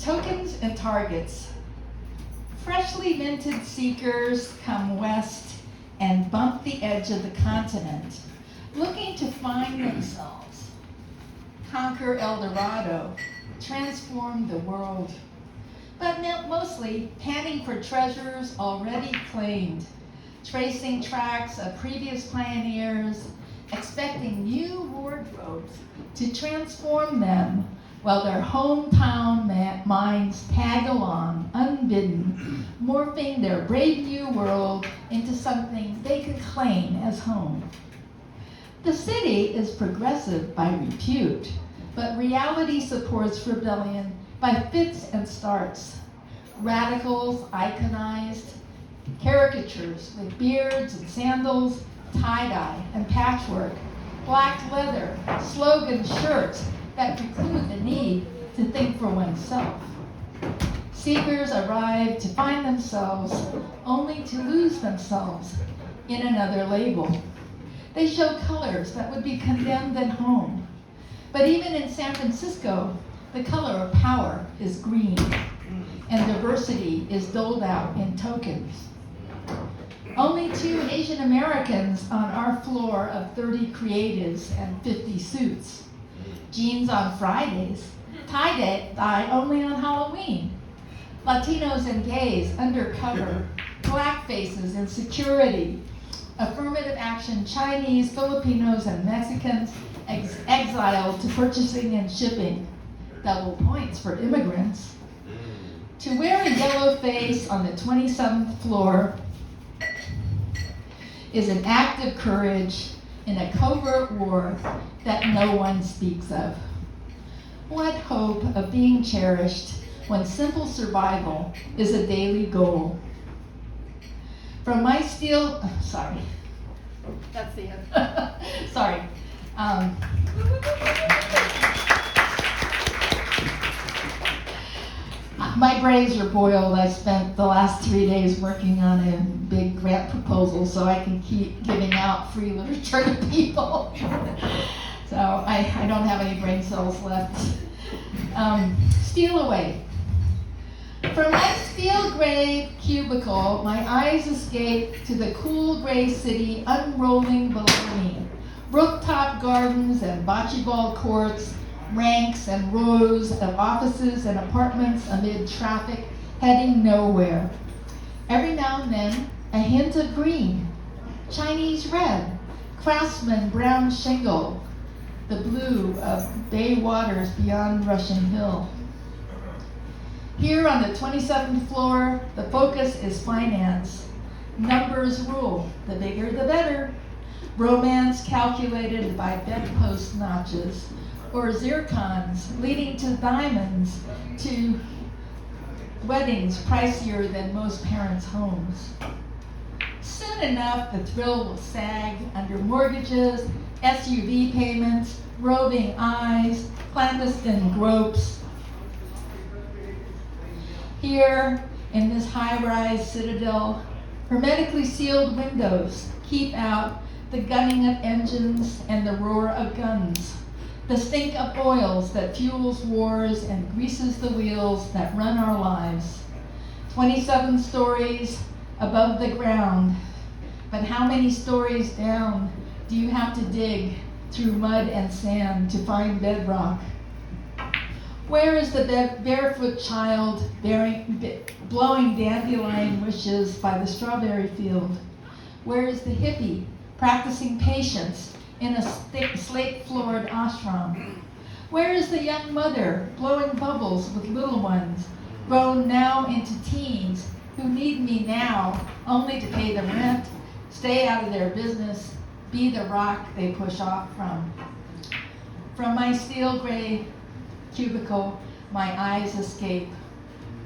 Tokens and targets. Freshly minted seekers come west and bump the edge of the continent, looking to find themselves, conquer El Dorado, transform the world, but mostly panning for treasures already claimed, tracing tracks of previous pioneers, expecting new wardrobes to transform them while their hometown minds tag along unbidden, morphing their brave new world into something they could claim as home. The city is progressive by repute, but reality supports rebellion by fits and starts. Radicals iconized, caricatures with beards and sandals, tie-dye and patchwork, black leather, slogan shirts that preclude the need to think for oneself. Seekers arrive to find themselves only to lose themselves in another label. They show colors that would be condemned at home. But even in San Francisco, the color of power is green, and diversity is doled out in tokens. Only 2 Asian Americans on our floor of 30 creatives and 50 suits. Jeans on Fridays, tie-dye only on Halloween. Latinos and gays undercover, black faces in security, affirmative action Chinese, Filipinos, and Mexicans exiled to purchasing and shipping, double points for immigrants. To wear a yellow face on the 27th floor is an act of courage in a covert war that no one speaks of. What hope of being cherished when simple survival is a daily goal? From my sorry, that's the end. Sorry. My brains are boiled. I spent the last 3 days working on a big grant proposal so I can keep giving out free literature to people. So I don't have any brain cells left. Steal away. From my steel gray cubicle, my eyes escape to the cool gray city unrolling below me. Rooftop gardens and bocce ball courts, ranks and rows of offices and apartments amid traffic heading nowhere. Every now and then, a hint of green, Chinese red, craftsman brown shingle, the blue of bay waters beyond Russian Hill. Here on the 27th floor, the focus is finance. Numbers rule, the bigger the better. Romance calculated by bedpost notches, or zircons leading to diamonds, to weddings pricier than most parents' homes. Soon enough, the thrill will sag under mortgages, SUV payments, roving eyes, clandestine gropes. Here, in this high-rise citadel, hermetically sealed windows keep out the gunning of engines and the roar of guns, the stink of oils that fuels wars and greases the wheels that run our lives. 27 stories above the ground, but how many stories down do you have to dig through mud and sand to find bedrock? Where is the barefoot child blowing dandelion wishes by the strawberry field? Where is the hippie practicing patience in a slate-floored ashram? Where is the young mother blowing bubbles with little ones, grown now into teens, who need me now only to pay the rent, stay out of their business, be the rock they push off from? From my steel gray cubicle, my eyes escape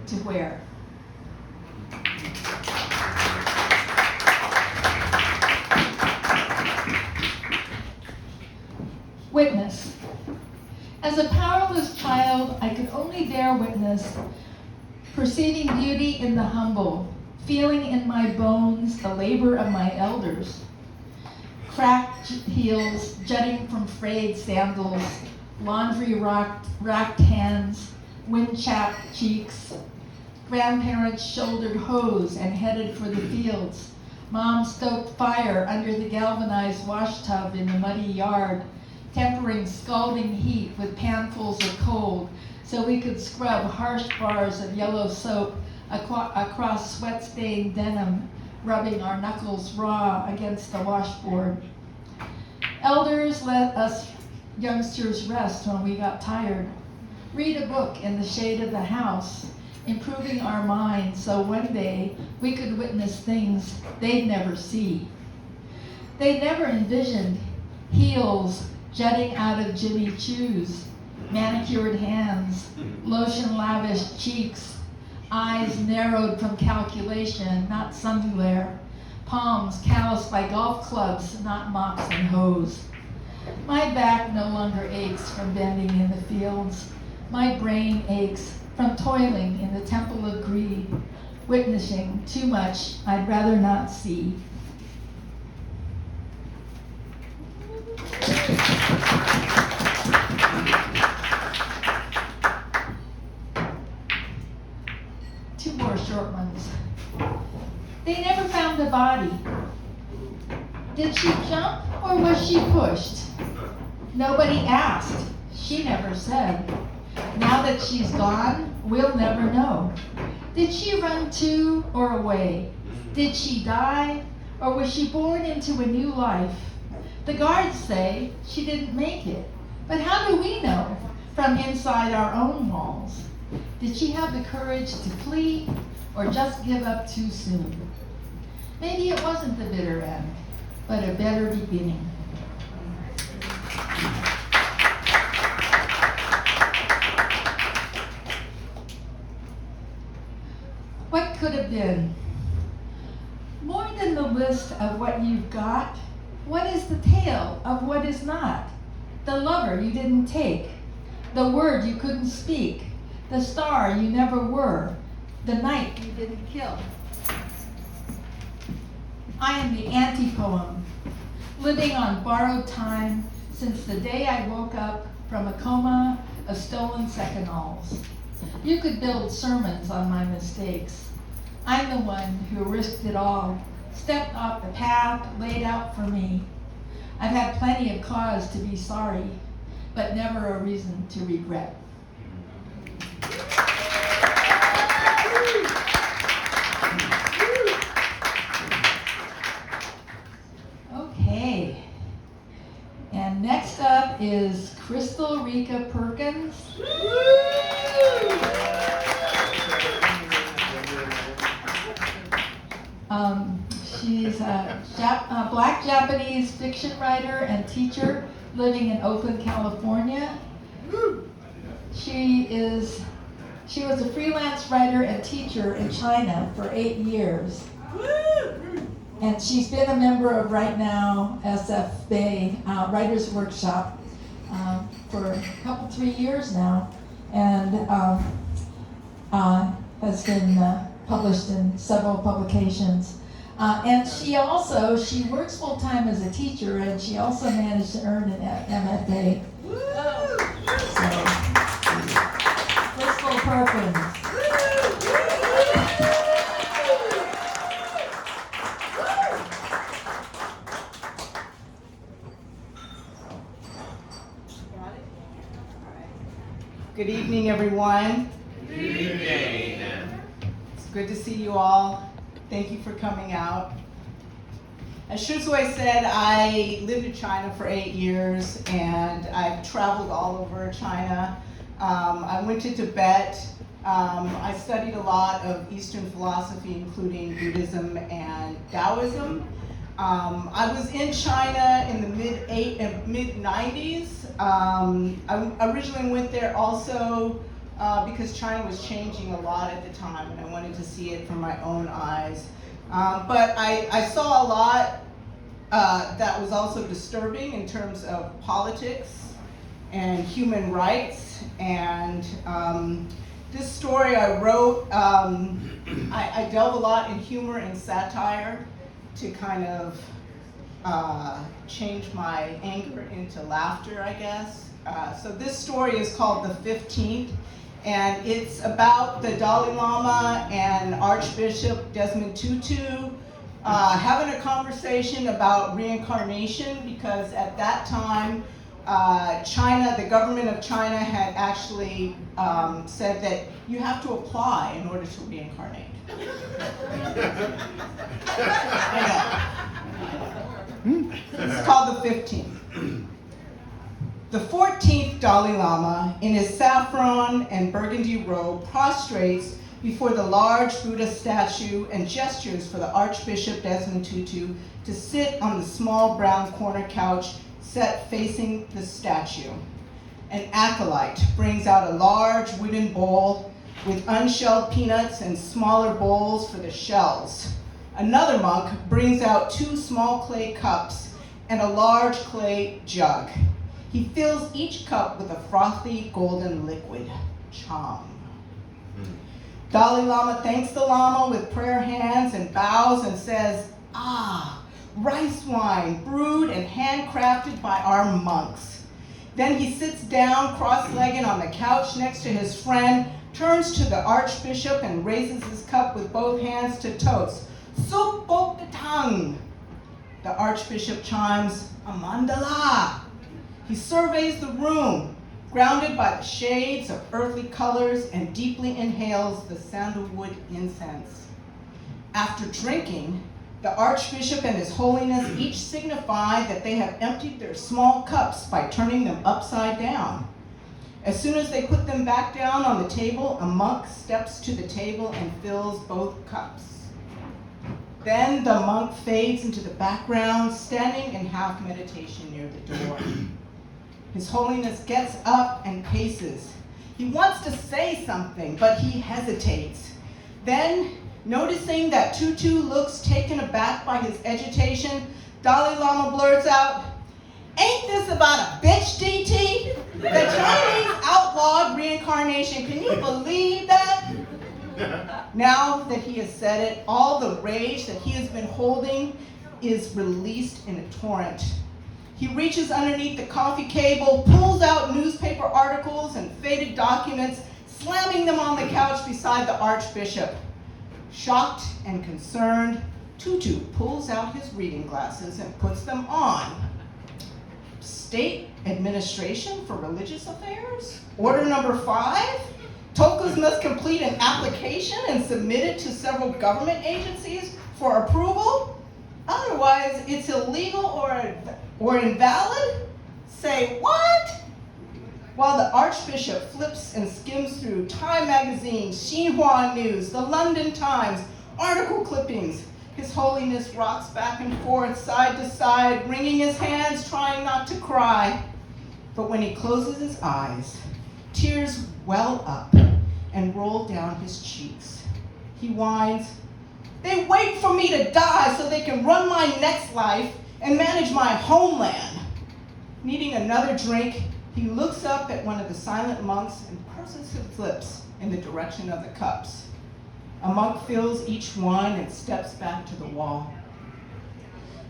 to where? Witness. As a powerless child, I could only bear witness, perceiving beauty in the humble, feeling in my bones the labor of my elders. Cracked heels jutting from frayed sandals, laundry racked hands, wind-chapped cheeks. Grandparents shouldered hoes and headed for the fields. Mom stoked fire under the galvanized wash tub in the muddy yard, tempering scalding heat with panfuls of cold so we could scrub harsh bars of yellow soap across sweat-stained denim, rubbing our knuckles raw against the washboard. Elders let us youngsters rest when we got tired. Read a book in the shade of the house, improving our minds so one day we could witness things they'd never see. They never envisioned heels jutting out of Jimmy Choo's, manicured hands, lotion-lavished cheeks, eyes narrowed from calculation, not sun glare, palms calloused by golf clubs, not mops and hose. My back no longer aches from bending in the fields. My brain aches from toiling in the temple of greed, witnessing too much I'd rather not see. Two more short ones. They never found the body. Did she jump or was she pushed? Nobody asked. She never said. Now that she's gone, we'll never know. Did she run to or away? Did she die or was she born into a new life? The guards say she didn't make it, but how do we know from inside our own walls? Did she have the courage to flee or just give up too soon? Maybe it wasn't the bitter end, but a better beginning. What could have been? More than the list of what you've got, what is the tale of what is not? The lover you didn't take, the word you couldn't speak, the star you never were, the night you didn't kill. I am the anti-poem, living on borrowed time since the day I woke up from a coma of stolen seconals. You could build sermons on my mistakes. I'm the one who risked it all, stepped off the path laid out for me. I've had plenty of cause to be sorry, but never a reason to regret. Okay, and next up is Christl Rikka Perkins. She's a Black Japanese fiction writer and teacher living in Oakland, California. She was a freelance writer and teacher in China for 8 years. And she's been a member of Right Now SF Bay Writers Workshop for a couple, 3 years now, and has been published in several publications. And she works full time as a teacher, and she also managed to earn an MFA. So, Christl Perkins. Good evening, everyone. Good evening. It's good to see you all. Thank you for coming out. As Shizue said, I lived in China for 8 years, and I've traveled all over China. I went to Tibet. I studied a lot of Eastern philosophy, including Buddhism and Taoism. I was in China in the mid-90s. I originally went there also because China was changing a lot at the time, and I wanted to see it from my own eyes. But I saw a lot that was also disturbing in terms of politics and human rights. And this story I wrote, I delve a lot in humor and satire to kind of change my anger into laughter, I guess. So this story is called The 15th, And it's about the Dalai Lama and Archbishop Desmond Tutu having a conversation about reincarnation, because at that time, China, the government of China had actually said that you have to apply in order to reincarnate. I know. It's called the 15th. The 14th Dalai Lama, in his saffron and burgundy robe, prostrates before the large Buddha statue and gestures for the Archbishop Desmond Tutu to sit on the small brown corner couch set facing the statue. An acolyte brings out a large wooden bowl with unshelled peanuts and smaller bowls for the shells. Another monk brings out 2 small clay cups and a large clay jug. He fills each cup with a frothy golden liquid, cham. Dalai Lama thanks the Lama with prayer hands and bows and says, "Ah, rice wine brewed and handcrafted by our monks." Then he sits down cross-legged on the couch next to his friend, turns to the Archbishop and raises his cup with both hands to toast. "Sup bok the tongue." The Archbishop chimes, "Amandala." He surveys the room, grounded by the shades of earthly colors, and deeply inhales the sandalwood incense. After drinking, the Archbishop and His Holiness each signify that they have emptied their small cups by turning them upside down. As soon as they put them back down on the table, a monk steps to the table and fills both cups. Then the monk fades into the background, standing in half meditation near the door. His Holiness gets up and paces. He wants to say something, but he hesitates. Then, noticing that Tutu looks taken aback by his agitation, Dalai Lama blurts out, "Ain't this about a bitch, DT? The Chinese outlawed reincarnation. Can you believe that?" Now that he has said it, all the rage that he has been holding is released in a torrent. He reaches underneath the coffee table, pulls out newspaper articles and faded documents, slamming them on the couch beside the Archbishop. Shocked and concerned, Tutu pulls out his reading glasses and puts them on. State Administration for Religious Affairs? Order number 5? Tokas must complete an application and submit it to several government agencies for approval? Otherwise, it's illegal or invalid? Say what? While the Archbishop flips and skims through Time Magazine, Xinhua News, the London Times, article clippings, His Holiness rocks back and forth, side to side, wringing his hands, trying not to cry. But when he closes his eyes, tears well up and roll down his cheeks. He whines, "They wait for me to die so they can run my next life and manage my homeland." Needing another drink, he looks up at one of the silent monks and purses his lips in the direction of the cups. A monk fills each one and steps back to the wall.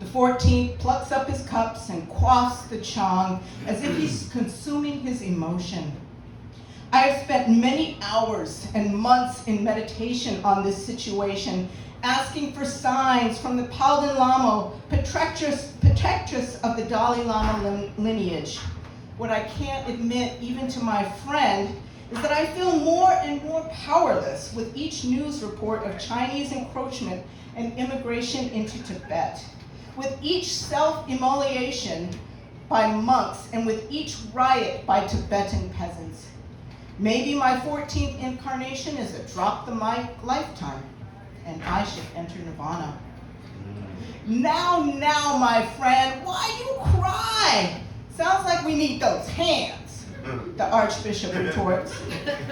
The 14th plucks up his cups and quaffs the chang as if he's consuming his emotion. I have spent many hours and months in meditation on this situation, asking for signs from the Palden Lama, protectress of the Dalai Lama lineage. What I can't admit even to my friend is that I feel more and more powerless with each news report of Chinese encroachment and immigration into Tibet, with each self-immolation by monks, and with each riot by Tibetan peasants. Maybe my 14th incarnation is a drop the mic lifetime, and I should enter nirvana. Now, my friend, why you cry? Sounds like we need those hands, the Archbishop retorts.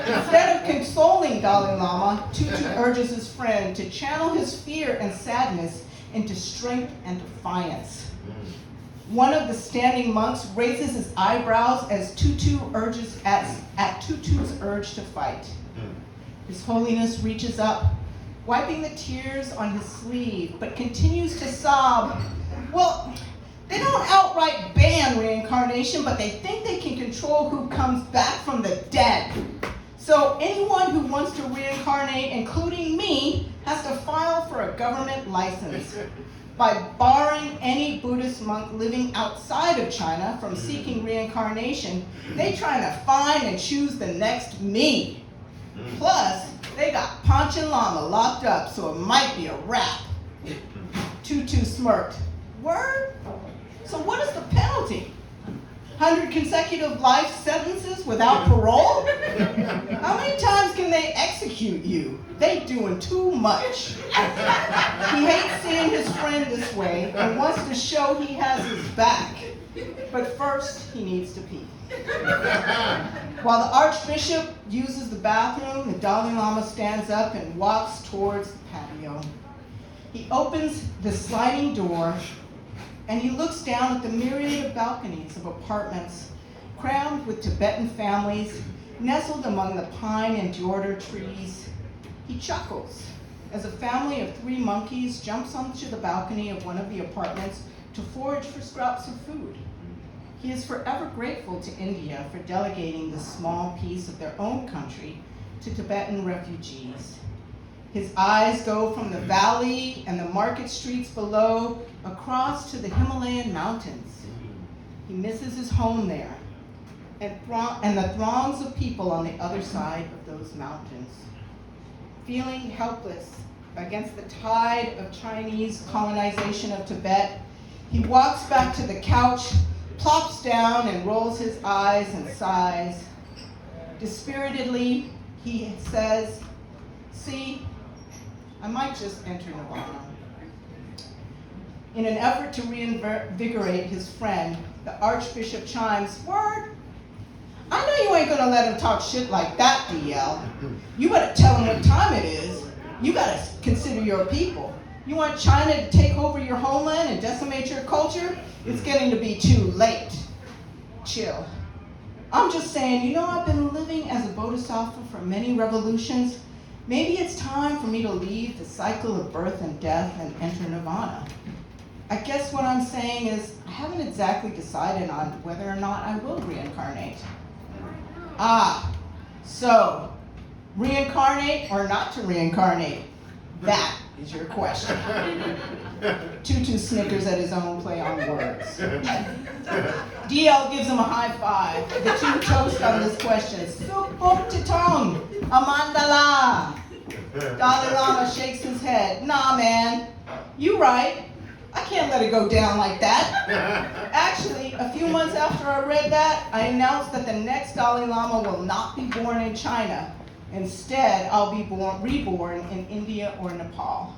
Instead of consoling Dalai Lama, Tutu urges his friend to channel his fear and sadness into strength and defiance. One of the standing monks raises his eyebrows as Tutu urges at Tutu's urge to fight. His Holiness reaches up, wiping the tears on his sleeve, but continues to sob. Well, they don't outright ban reincarnation, but they think they can control who comes back from the dead. So wants to reincarnate, including me, has to file for a government license. By barring any Buddhist monk living outside of China from seeking reincarnation, they trying to find and choose the next me. Plus, they got Panchen Lama locked up, so it might be a wrap. Tutu smirked. Word? So what is the penalty? 100 consecutive life sentences without parole? How many times can they execute you? They doing too much. He hates seeing his friend this way and wants to show he has his back. But first, he needs to pee. While the Archbishop uses the bathroom, the Dalai Lama stands up and walks towards the patio. He opens the sliding door and he looks down at the myriad of balconies of apartments crammed with Tibetan families nestled among the pine and deodar trees. He chuckles as a family of 3 monkeys jumps onto the balcony of one of the apartments to forage for scraps of food. He is forever grateful to India for delegating this small piece of their own country to Tibetan refugees. His eyes go from the valley and the market streets below across to the Himalayan mountains. He misses his home there and the throngs of people on the other side of those mountains. Feeling helpless against the tide of Chinese colonization of Tibet, he walks back to the couch, plops down and rolls his eyes and sighs. Dispiritedly, he says, "See, I might just enter Nirvana." In an effort to reinvigorate his friend, the Archbishop chimes, "Word? I know you ain't gonna let him talk shit like that, DL. You better tell him what time it is. You gotta consider your people. You want China to take over your homeland and decimate your culture? It's getting to be too late. Chill. I'm just saying, you know, I've been living as a bodhisattva for many revolutions. Maybe it's time for me to leave the cycle of birth and death and enter Nirvana. I guess what I'm saying is I haven't exactly decided on whether or not I will reincarnate." Ah, so reincarnate or not to reincarnate? That is your question. Tutu snickers at his own play on words. DL gives him a high five. The two toast on this question. Supuk titong, amandala. Dalai Lama shakes his head. Nah, man, you right. I can't let it go down like that. Actually, a few months after I read that, I announced that the next Dalai Lama will not be born in China. Instead, I'll be reborn in India or Nepal.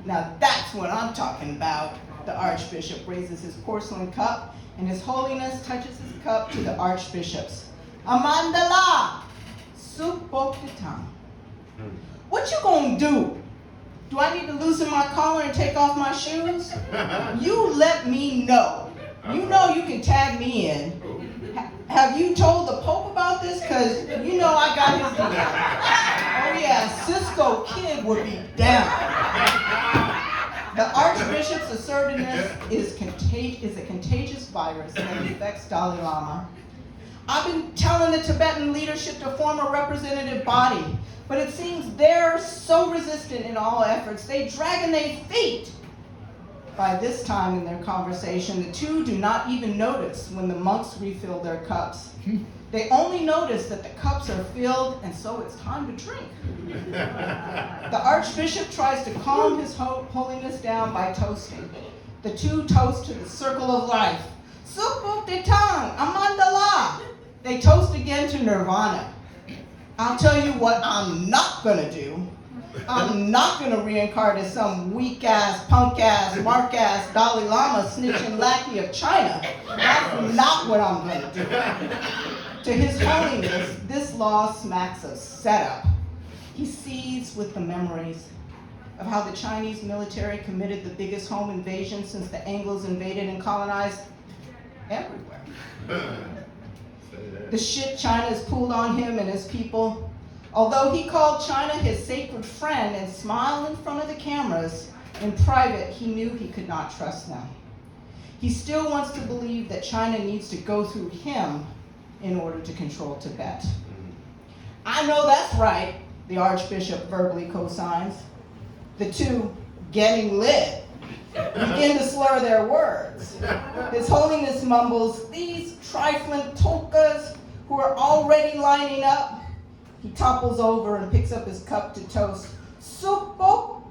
Now that's what I'm talking about. The Archbishop raises his porcelain cup, and His Holiness touches his cup to the Archbishop's. Amandala, Supokitang. What you gonna do? Do I need to loosen my collar and take off my shoes? You let me know. You know you can tag me in. Have you told the Pope about this? Because you know I got his deal. Oh yeah, Cisco Kid would be down. The Archbishop's assertiveness is a contagious virus that infects Dalai Lama. I've been telling the Tibetan leadership to form a representative body, but it seems they're so resistant in all efforts, they dragging their feet. By this time in their conversation, the two do not even notice when the monks refill their cups. They only notice that the cups are filled, and so it's time to drink. The Archbishop tries to calm His Holiness down by toasting. The two toast to the circle of life. Supuk detang, amandala. They toast again to Nirvana. I'll tell you what I'm not gonna do. I'm not gonna reincarnate as some weak-ass, punk-ass, mark-ass Dalai Lama snitching lackey of China. That's not what I'm gonna do. To His Holiness, this law smacks of setup. He seethes with the memories of how the Chinese military committed the biggest home invasion since the Anglos invaded and colonized everywhere. The shit China has pulled on him and his people. Although he called China his sacred friend and smiled in front of the cameras, in private he knew he could not trust them. He still wants to believe that China needs to go through him in order to control Tibet. I know that's right. The Archbishop verbally co-signs. The two, getting lit, begin to slur their words. His Holiness mumbles, these trifling tokas who are already lining up. He topples over and picks up his cup to toast. Supo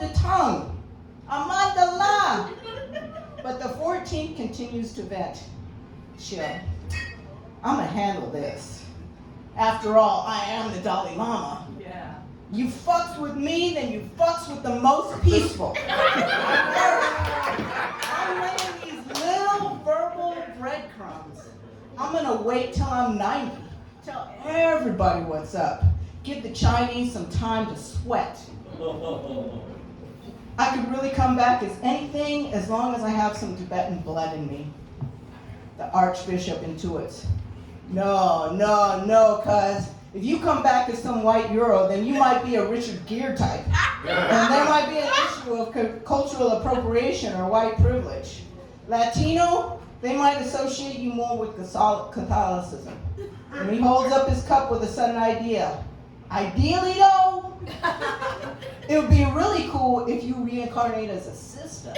the tongue, Amadallah. But the 14th continues to vent. Chill, I'm gonna handle this. After all, I am the Dalai Lama. Yeah. You fucks with me, then you fucks with the most peaceful. I'm laying these little verbal breadcrumbs. I'm gonna wait till I'm 90. Tell everybody what's up. Give the Chinese some time to sweat. I could really come back as anything as long as I have some Tibetan blood in me. The Archbishop intuits. No, cuz if you come back as some white Euro, then you might be a Richard Gere type. And there might be an issue of cultural appropriation or white privilege. Latino, they might associate you more with Catholicism. And he holds up his cup with a sudden idea. Ideally though, it would be really cool if you reincarnate as a sister.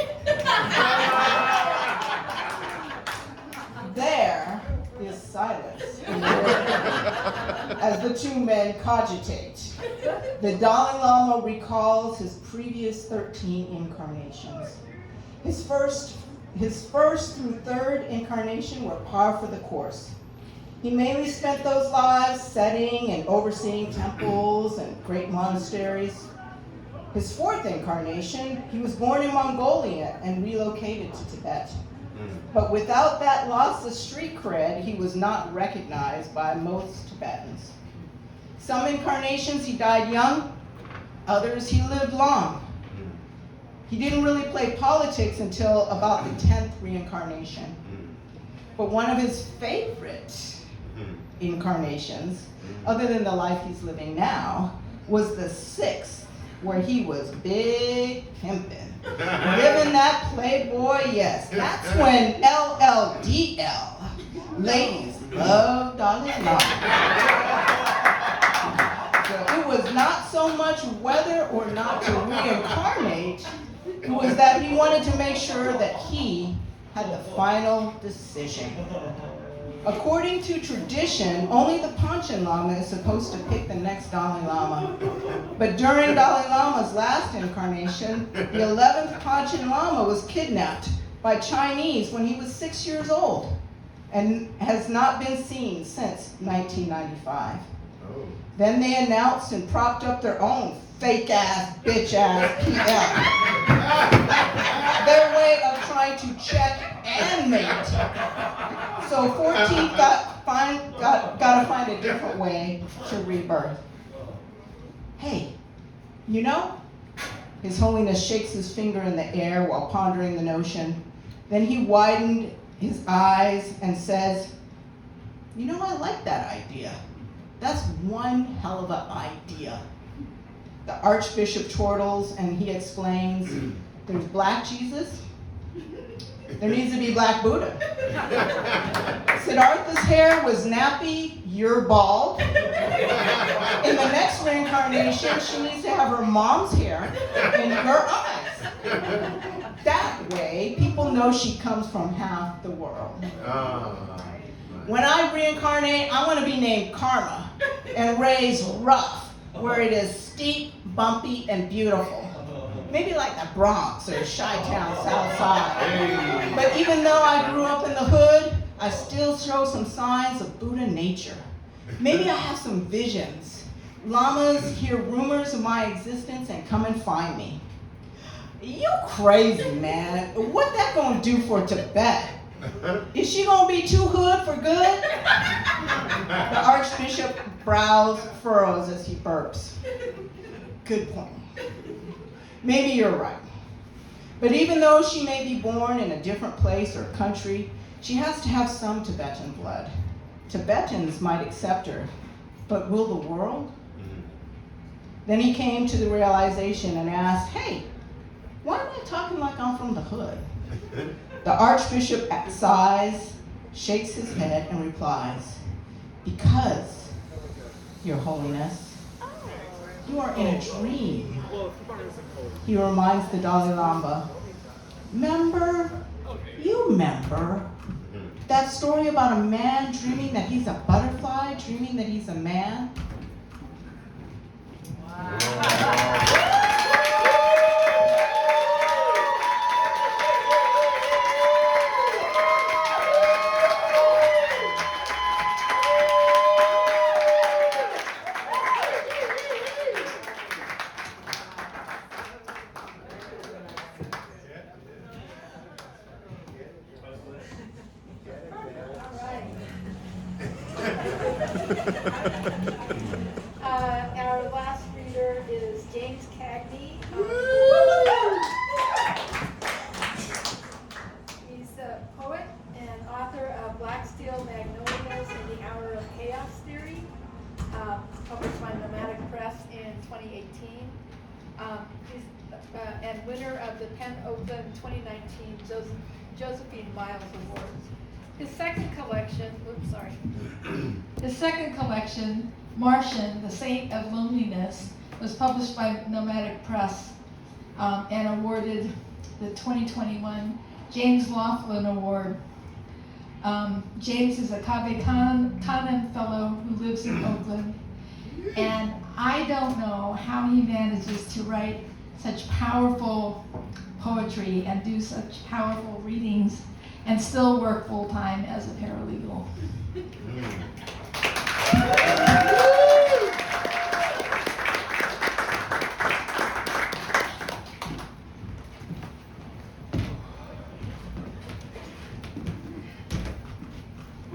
There is silence in the room as the two men cogitate. The Dalai Lama recalls his previous 13 incarnations. His first through third incarnation were par for the course. He mainly spent those lives setting and overseeing temples and great monasteries. His fourth incarnation, he was born in Mongolia and relocated to Tibet. But without that loss of street cred, he was not recognized by most Tibetans. Some incarnations he died young, others he lived long. He didn't really play politics until about the 10th reincarnation. But one of his favorite incarnations, other than the life he's living now, was the 6th, where he was big pimpin'. Living that playboy, yes. That's when LLDL. Ladies love Dalai Lama. So it was not so much whether or not to reincarnate, it was that he wanted to make sure that he had the final decision. According to tradition, only the Panchen Lama is supposed to pick the next Dalai Lama. But during Dalai Lama's last incarnation, the 11th Panchen Lama was kidnapped by Chinese when he was 6 years old and has not been seen since 1995. Then they announced and propped up their own fake-ass, bitch-ass PL. Their way of trying to check and mate. So 14th gotta find a different way to rebirth. Hey, you know? His Holiness shakes his finger in the air while pondering the notion. Then he widened his eyes and says, you know, I like that idea. That's one hell of an idea. The Archbishop chortles and he explains, there's black Jesus, there needs to be black Buddha. Siddhartha's hair was nappy, you're bald. In the next reincarnation, she needs to have her mom's hair and her eyes. That way, people know she comes from half the world. When I reincarnate, I want to be named Karma and raised rough, where it is steep, bumpy, and beautiful. Maybe like the Bronx or Chi-Town, South Side. But even though I grew up in the hood, I still show some signs of Buddha nature. Maybe I have some visions. Lamas hear rumors of my existence and come and find me. You crazy, man. What that gonna do for Tibet? Is she gonna be too hood for good? The Archbishop brows furrows as he burps. Good point. Maybe you're right. But even though she may be born in a different place or country, she has to have some Tibetan blood. Tibetans might accept her, but will the world? Then he came to the realization and asked, hey, why am I talking like I'm from the hood? The Archbishop sighs, shakes his head, and replies, because, Your Holiness, You are in a dream. He reminds the Dalai Lama, you remember that story about a man dreaming that he's a butterfly, dreaming that he's a man? Our last reader is James Cagney. He's a poet and author of Black Steel Magnolias and the Hour of Chaos Theory, published by Nomadic Press in 2018. And winner of the Penn Open 2019 Josephine Miles Awards. His second collection, Martian, the Saint of Loneliness, was published by Nomadic Press and awarded the 2021 James Laughlin Award. James is a Cave Canem Fellow who lives in Oakland, and I don't know how he manages to write such powerful poetry and do such powerful readings and still work full-time as a paralegal.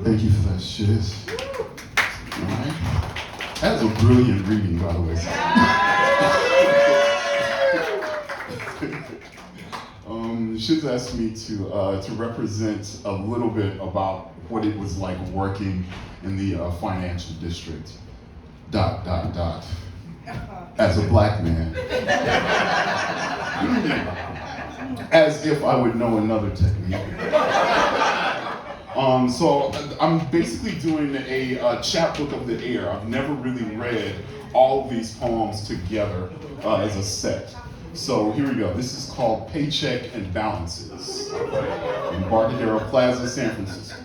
Thank you for that, Shiz. All right. That was a brilliant reading, by the way. Shiz asked me to represent a little bit about what it was like working in the financial district. ... As a black man. As if I would know another technique. So I'm basically doing a chapbook of the air. I've never really read all of these poems together as a set. So here we go. This is called Paycheck and Balances in Embarcadero Plaza, San Francisco.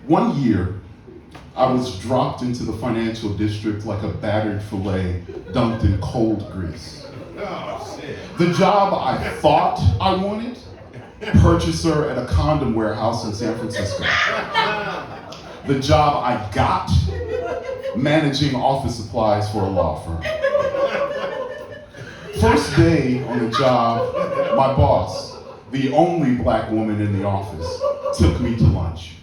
One year, I was dropped into the financial district like a battered filet dumped in cold grease. The job I thought I wanted, purchaser at a condom warehouse in San Francisco. The job I got, managing office supplies for a law firm. First day on the job, my boss, the only black woman in the office, took me to lunch.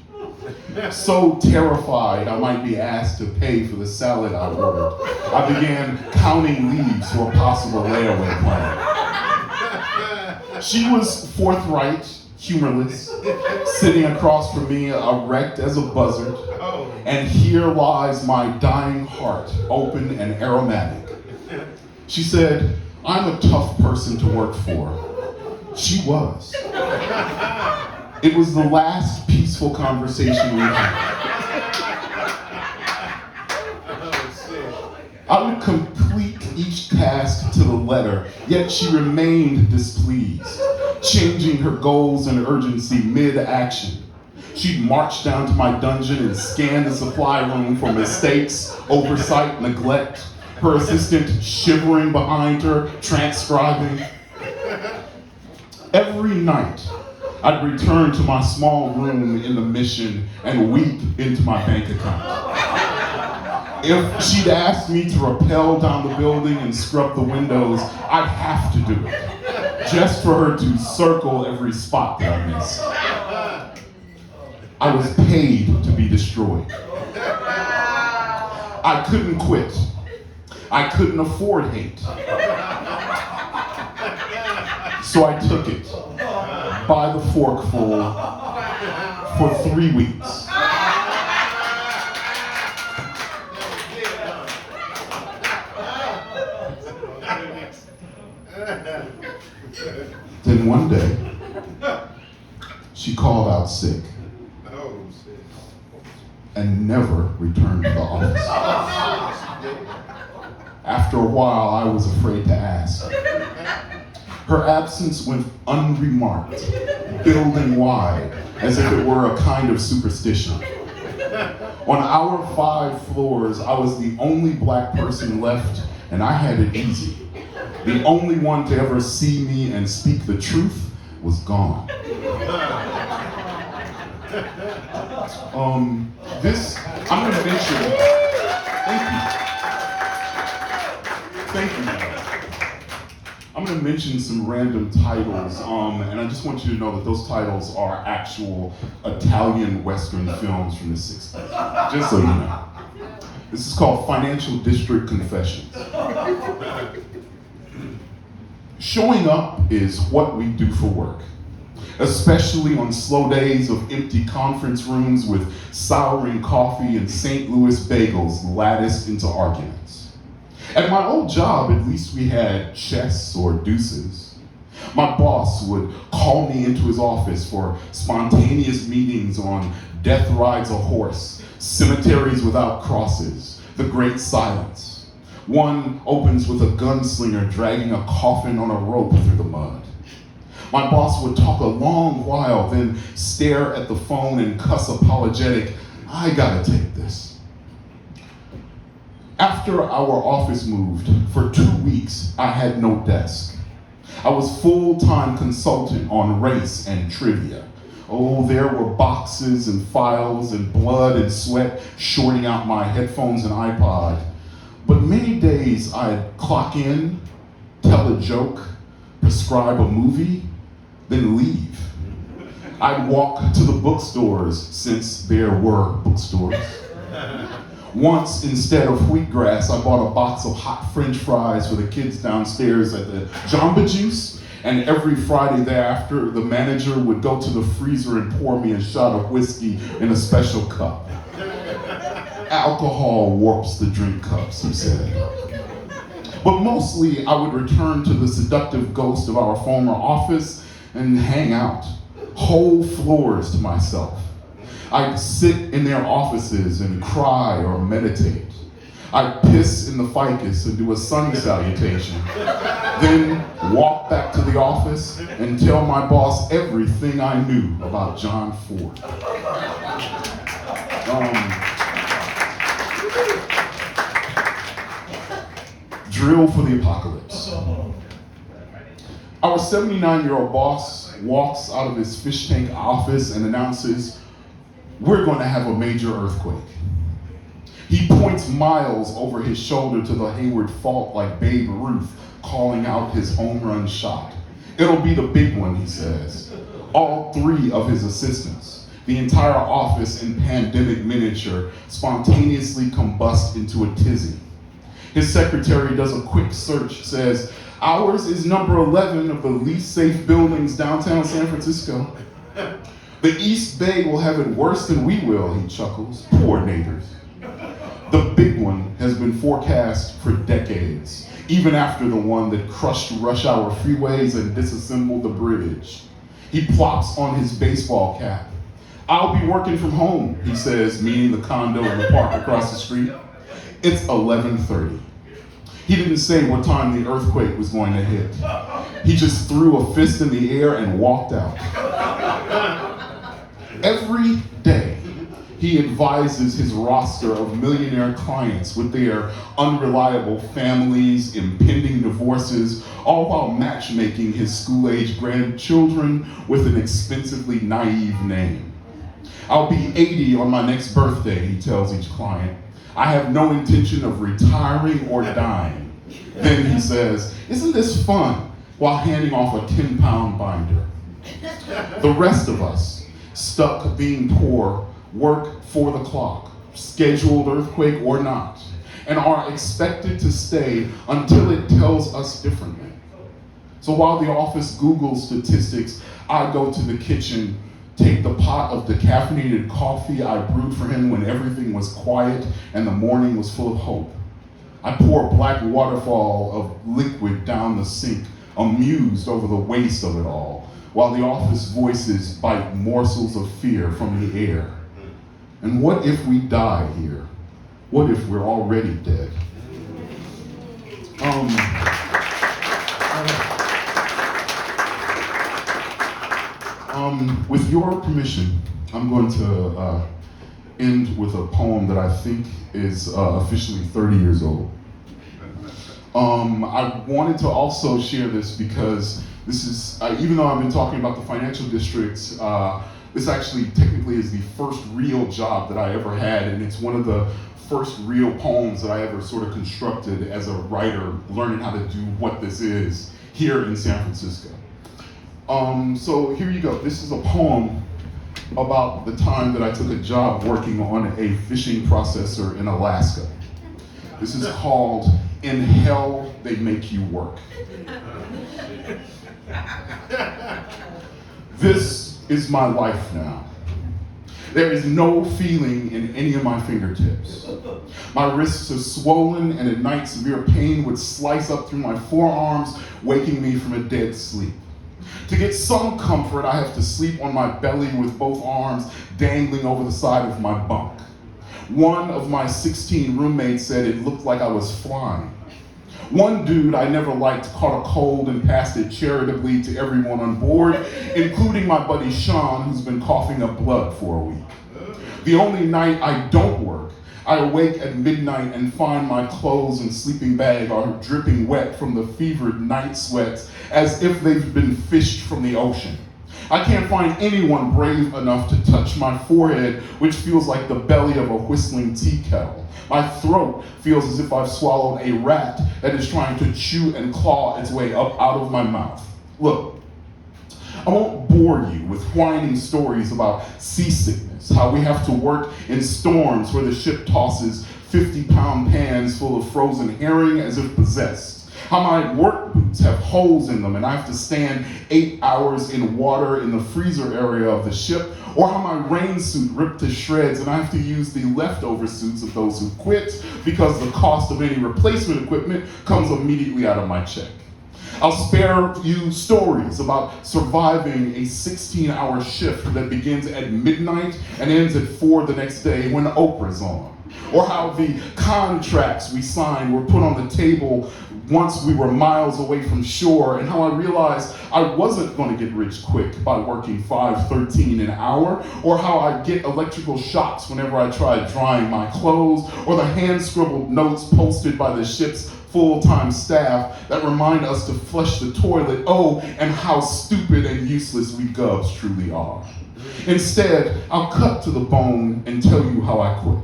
So terrified I might be asked to pay for the salad I ordered, I began counting leaves for a possible layaway plan. She was forthright, humorless, sitting across from me, erect as a buzzard, and here lies my dying heart, open and aromatic. She said, "I'm a tough person to work for." She was. It was the last peaceful conversation we had. I would complete each task to the letter, yet she remained displeased, changing her goals and urgency mid-action. She'd march down to my dungeon and scan the supply room for mistakes, oversight, neglect, her assistant shivering behind her, transcribing. Every night, I'd return to my small room in the Mission and weep into my bank account. If she'd asked me to rappel down the building and scrub the windows, I'd have to do it, just for her to circle every spot that I missed. I was paid to be destroyed. I couldn't quit. I couldn't afford hate. So I took it by the forkful for 3 weeks. Then one day, she called out sick and never returned to the office. After a while, I was afraid to ask. Her absence went unremarked, building wide, as if it were a kind of superstition. On our 5 floors, I was the only black person left, and I had it easy. The only one to ever see me and speak the truth was gone. I'm gonna mention, thank you. I'm gonna mention some random titles, and I just want you to know that those titles are actual Italian Western films from the 60s, just so you know. This is called Financial District Confessions. Showing up is what we do for work, especially on slow days of empty conference rooms with souring coffee and St. Louis bagels latticed into arguments. At my old job, at least we had chess or deuces. My boss would call me into his office for spontaneous meetings on Death Rides a Horse, Cemeteries Without Crosses, The Great Silence. One opens with a gunslinger dragging a coffin on a rope through the mud. My boss would talk a long while, then stare at the phone and cuss apologetic, "I gotta take this." After our office moved, for 2 weeks, I had no desk. I was full-time consultant on race and trivia. Oh, there were boxes and files and blood and sweat shorting out my headphones and iPod. But many days I'd clock in, tell a joke, prescribe a movie, then leave. I'd walk to the bookstores, since there were bookstores. Once, instead of wheatgrass, I bought a box of hot French fries for the kids downstairs at the Jamba Juice, and every Friday thereafter, the manager would go to the freezer and pour me a shot of whiskey in a special cup. Alcohol warps the drink cups, he said. But mostly, I would return to the seductive ghost of our former office and hang out, whole floors to myself. I'd sit in their offices and cry or meditate. I'd piss in the ficus and do a sun salutation, then walk back to the office and tell my boss everything I knew about John Ford. Drill for the apocalypse. Our 79-year-old boss walks out of his fish tank office and announces, "We're going to have a major earthquake." He points miles over his shoulder to the Hayward Fault like Babe Ruth calling out his home run shot. "It'll be the big one," he says. All 3 of his assistants, the entire office in pandemic miniature, spontaneously combust into a tizzy. His secretary does a quick search, says, "Ours is number 11 of the least safe buildings downtown San Francisco. The East Bay will have it worse than we will," he chuckles. "Poor neighbors." The big one has been forecast for decades, even after the one that crushed rush hour freeways and disassembled the bridge. He plops on his baseball cap. "I'll be working from home," he says, meaning the condo in the park across the street. It's 11:30. He didn't say what time the earthquake was going to hit. He just threw a fist in the air and walked out. Every day, he advises his roster of millionaire clients with their unreliable families, impending divorces, all while matchmaking his school-age grandchildren with an expensively naive name. "I'll be 80 on my next birthday," he tells each client. "I have no intention of retiring or dying." Then he says, "Isn't this fun?" while handing off a 10-pound binder. The rest of us, stuck being poor, work for the clock, scheduled earthquake or not, and are expected to stay until it tells us differently. So while the office Googles statistics, I go to the kitchen, take the pot of decaffeinated coffee I brewed for him when everything was quiet and the morning was full of hope. I pour a black waterfall of liquid down the sink, amused over the waste of it all, while the office voices bite morsels of fear from the air. And what if we die here? What if we're already dead? With your permission, I'm going to end with a poem that I think is officially 30 years old. I wanted to also share this because this is, even though I've been talking about the financial districts, this actually technically is the first real job that I ever had, and it's one of the first real poems that I ever sort of constructed as a writer, learning how to do what this is here in San Francisco. So here you go. This is a poem about the time that I took a job working on a fishing processor in Alaska. This is called In Hell They Make You Work. This is my life now. There is no feeling in any of my fingertips. My wrists are swollen, and at night severe pain would slice up through my forearms, waking me from a dead sleep. To get some comfort, I have to sleep on my belly with both arms dangling over the side of my bunk. One of my 16 roommates said it looked like I was flying. One dude I never liked caught a cold and passed it charitably to everyone on board, including my buddy Sean, who's been coughing up blood for a week. The only night I don't work, I awake at midnight and find my clothes and sleeping bag are dripping wet from the fevered night sweats as if they've been fished from the ocean. I can't find anyone brave enough to touch my forehead, which feels like the belly of a whistling tea kettle. My throat feels as if I've swallowed a rat that is trying to chew and claw its way up out of my mouth. Look, I won't bore you with whining stories about seasickness, how we have to work in storms where the ship tosses 50-pound pans full of frozen herring as if possessed, how my work boots have holes in them and I have to stand 8 hours in water in the freezer area of the ship, or how my rain suit ripped to shreds and I have to use the leftover suits of those who quit because the cost of any replacement equipment comes immediately out of my check. I'll spare you stories about surviving a 16-hour shift that begins at midnight and ends at 4 the next day when Oprah's on. Or how the contracts we signed were put on the table once we were miles away from shore, and how I realized I wasn't going to get rich quick by working $5.13 an hour, or how I get electrical shocks whenever I try drying my clothes, or the hand-scribbled notes posted by the ship's full-time staff that remind us to flush the toilet, oh, and how stupid and useless we gubs truly are. Instead, I'll cut to the bone and tell you how I quit.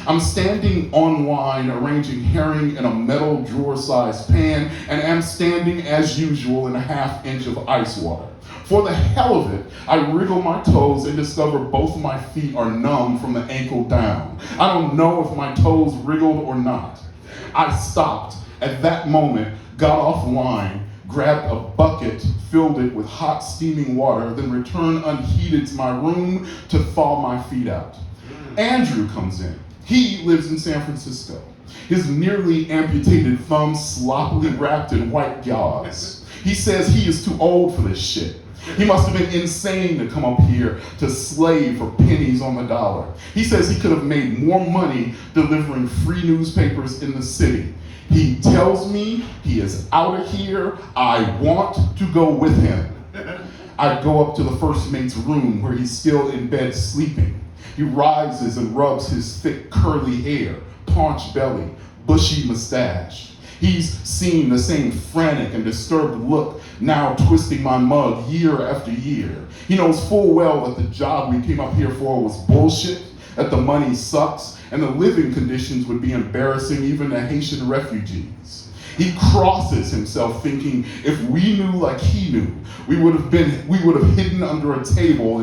I'm standing online arranging herring in a metal drawer-sized pan, and am standing as usual in a half-inch of ice water. For the hell of it, I wriggle my toes and discover both my feet are numb from the ankle down. I don't know if my toes wriggled or not. I stopped at that moment, got offline, grabbed a bucket, filled it with hot steaming water, then returned unheated to my room to thaw my feet out. Andrew comes in. He lives in San Francisco. His nearly amputated thumb sloppily wrapped in white gauze. He says he is too old for this shit. He must have been insane to come up here to slave for pennies on the dollar. He says he could have made more money delivering free newspapers in the city. He tells me he is out of here. I want to go with him. I go up to the first mate's room where he's still in bed sleeping. He rises and rubs his thick curly hair, paunch belly, bushy mustache. He's seen the same frantic and disturbed look now twisting my mug year after year. He knows full well that the job we came up here for was bullshit, that the money sucks, and the living conditions would be embarrassing even to Haitian refugees. He crosses himself thinking if we knew like he knew, we would have hidden under a table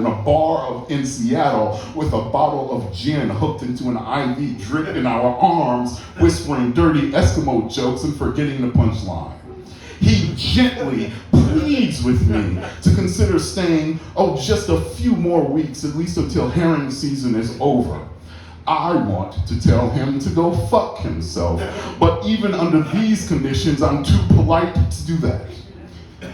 in Seattle with a bottle of gin hooked into an IV drip in our arms, whispering dirty Eskimo jokes and forgetting the punchline. He gently pleads with me to consider staying, just a few more weeks, at least until herring season is over. I want to tell him to go fuck himself, but even under these conditions, I'm too polite to do that.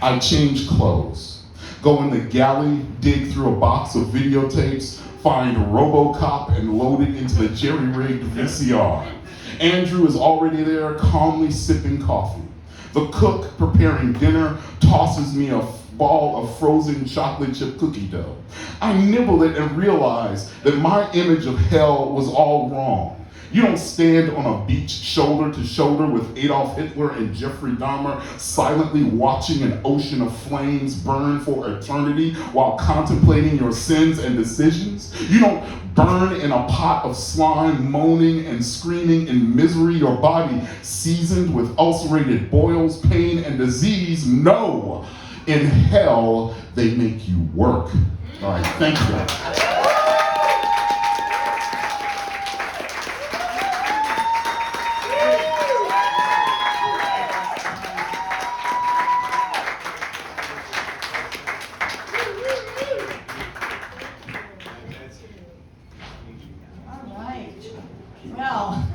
I change clothes, go in the galley, dig through a box of videotapes, find RoboCop and load it into the jerry-rigged VCR. Andrew is already there, calmly sipping coffee. The cook, preparing dinner, tosses me a ball of frozen chocolate chip cookie dough. I nibble it and realize that my image of hell was all wrong. You don't stand on a beach shoulder to shoulder with Adolf Hitler and Jeffrey Dahmer silently watching an ocean of flames burn for eternity while contemplating your sins and decisions. You don't burn in a pot of slime, moaning and screaming in misery, your body seasoned with ulcerated boils, pain, and disease. No, in hell, they make you work. All right, thank you. Well,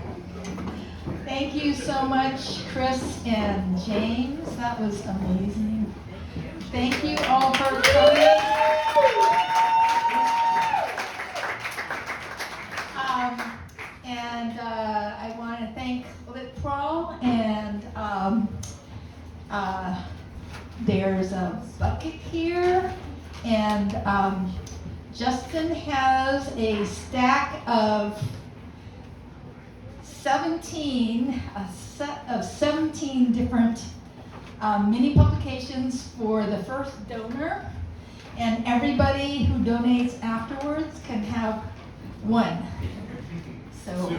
thank you so much, Chris and James. That was amazing. Thank you all for coming. I want to thank Litcrawl, and there's a bucket here, and Justin has a stack of 17, a set of 17 different mini publications for the first donor, and everybody who donates afterwards can have one. So,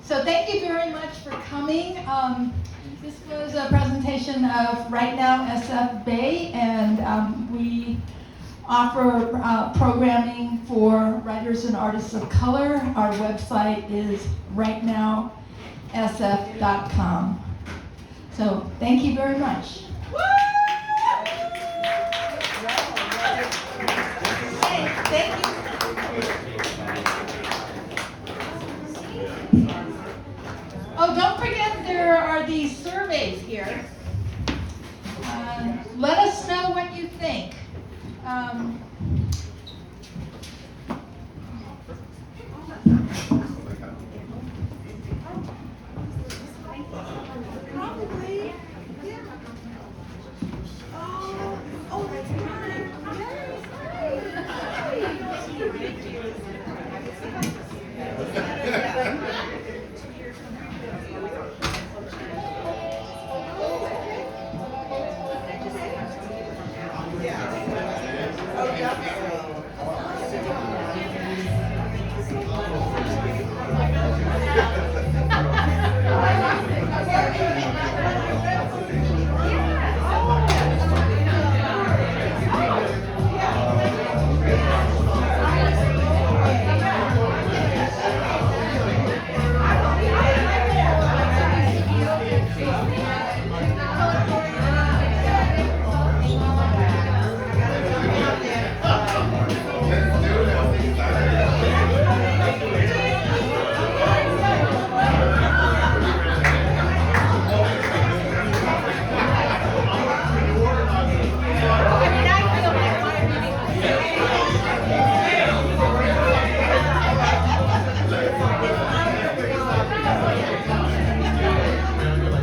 so thank you very much for coming. This was a presentation of Right Now SF Bay, and we offer programming for writers and artists of color. Our website is rightnowsf.com. So thank you very much. Woo!